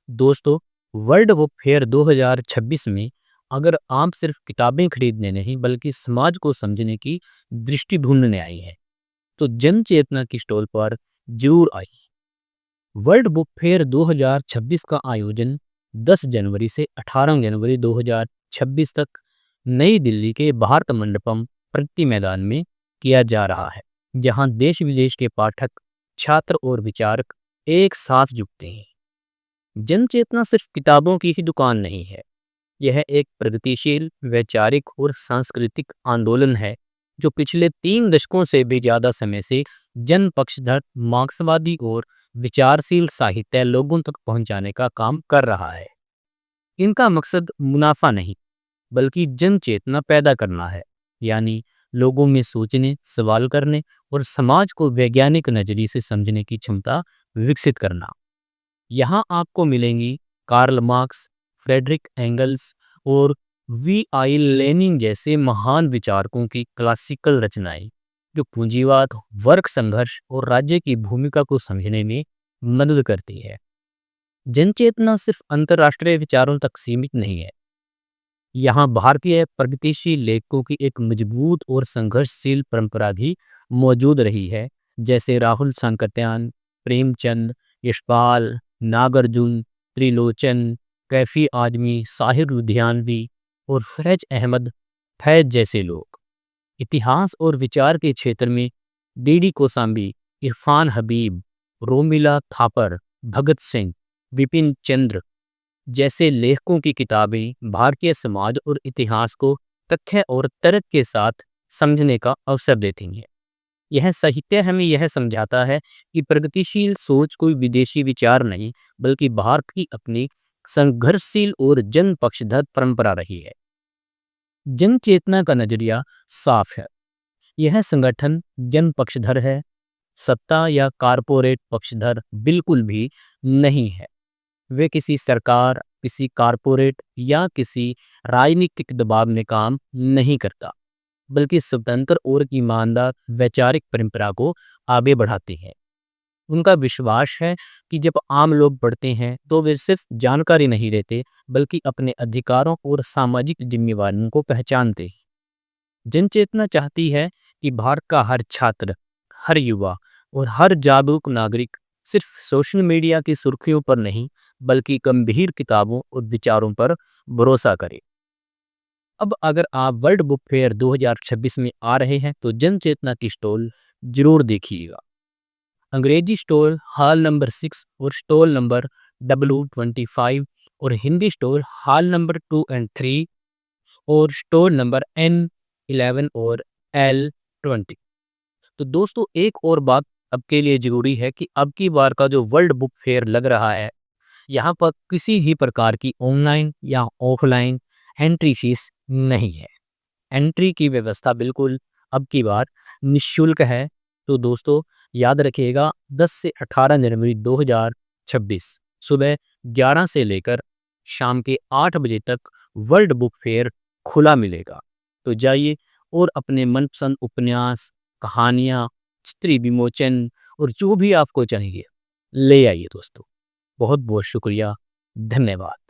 दोस्तों, world book fair 2026 में अगर आप सिर्फ किताबें खरीदने नहीं बल्कि समाज को समझने की दृष्टि ढूंढने आई हैं, तो जन चेतना की स्टॉल पर जरूर आइए। वर्ल्ड बुक फेयर 2026 का आयोजन 10 जनवरी से 18 जनवरी 2026 तक नई दिल्ली के भारत मंडपम प्रगति मैदान में किया जा रहा है, जहां देश विदेश के पाठक, छात्र और विचारक एक साथ जुटते हैं। जन चेतना सिर्फ किताबों की ही दुकान नहीं है, यह एक प्रगतिशील, वैचारिक और सांस्कृतिक आंदोलन है जो पिछले 3 दशकों से भी ज़्यादा समय से जन पक्षधर, मार्क्सवादी और विचारशील साहित्य लोगों तक पहुंचाने का काम कर रहा है। इनका मकसद मुनाफा नहीं, बल्कि जन चेतना पैदा करना है, यानी लोगों में सोचने, सवाल करने और समाज को वैज्ञानिक नजरिए से समझने की क्षमता विकसित करना। यहाँ आपको मिलेंगी कार्ल मार्क्स, फ्रेडरिक एंगल्स और वी आई लेनिन जैसे महान विचारकों की क्लासिकल रचनाएं, जो पूंजीवाद, वर्ग संघर्ष और राज्य की भूमिका को समझने में मदद करती है। जनचेतना सिर्फ अंतर्राष्ट्रीय विचारों तक सीमित नहीं है। यहाँ भारतीय प्रगतिशील लेखकों की एक मजबूत और संघर्षशील परंपरा भी मौजूद रही है, जैसे राहुल सांकृत्यायन, प्रेमचंद, यशपाल, नागार्जुन, त्रिलोचन, कैफी आजमी, साहिर लुधियानवी और फैज अहमद फैज जैसे लोग। इतिहास और विचार के क्षेत्र में डीडी कोसांबी, इरफान हबीब, रोमिला थापर, भगत सिंह, विपिन चंद्र जैसे लेखकों की किताबें भारतीय समाज और इतिहास को तथ्य और तर्क के साथ समझने का अवसर देती हैं। यह साहित्य हमें यह समझाता है कि प्रगतिशील सोच कोई विदेशी विचार नहीं, बल्कि भारत की अपनी संघर्षशील और जन पक्षधर परंपरा रही है। जन चेतना का नजरिया साफ है। यह संगठन जन पक्षधर है, सत्ता या कारपोरेट पक्षधर बिल्कुल भी नहीं है। वे किसी सरकार, किसी कारपोरेट या किसी राजनीतिक दबाव में काम नहीं करता, बल्कि स्वतंत्र और ईमानदार वैचारिक परंपरा को आगे बढ़ाते हैं। उनका विश्वास है कि जब आम लोग पढ़ते हैं तो वे सिर्फ जानकारी नहीं लेते, बल्कि अपने अधिकारों और सामाजिक जिम्मेवारियों को पहचानते हैं। जन चेतना चाहती है कि भारत का हर छात्र, हर युवा और हर जागरूक नागरिक सिर्फ सोशल मीडिया की सुर्खियों पर नहीं, बल्कि गंभीर किताबों और विचारों पर भरोसा करे। अब अगर आप वर्ल्ड बुक फेयर 2026 में आ रहे हैं तो जन चेतना की स्टॉल जरूर देखिएगा। अंग्रेजी स्टॉल हॉल नंबर 6 और स्टॉल नंबर W25 और हिंदी स्टॉल हॉल नंबर 2 और 3 और स्टॉल नंबर N11 और L20। तो दोस्तों, एक और बात अब के लिए जरूरी है कि अब की बार का जो वर्ल्ड बुक फेयर लग रहा है, यहाँ पर किसी भी प्रकार की ऑनलाइन या ऑफलाइन एंट्री फीस नहीं है। एंट्री की व्यवस्था बिल्कुल अब की बार निःशुल्क है। तो दोस्तों, याद रखिएगा, 10 से 18 जनवरी 2026 सुबह 11 से लेकर शाम के 8 बजे तक वर्ल्ड बुक फेयर खुला मिलेगा। तो जाइए और अपने मनपसंद उपन्यास, कहानियाँ, चित्री विमोचन और जो भी आपको चाहिए ले आइए दोस्तों। बहुत बहुत शुक्रिया। धन्यवाद।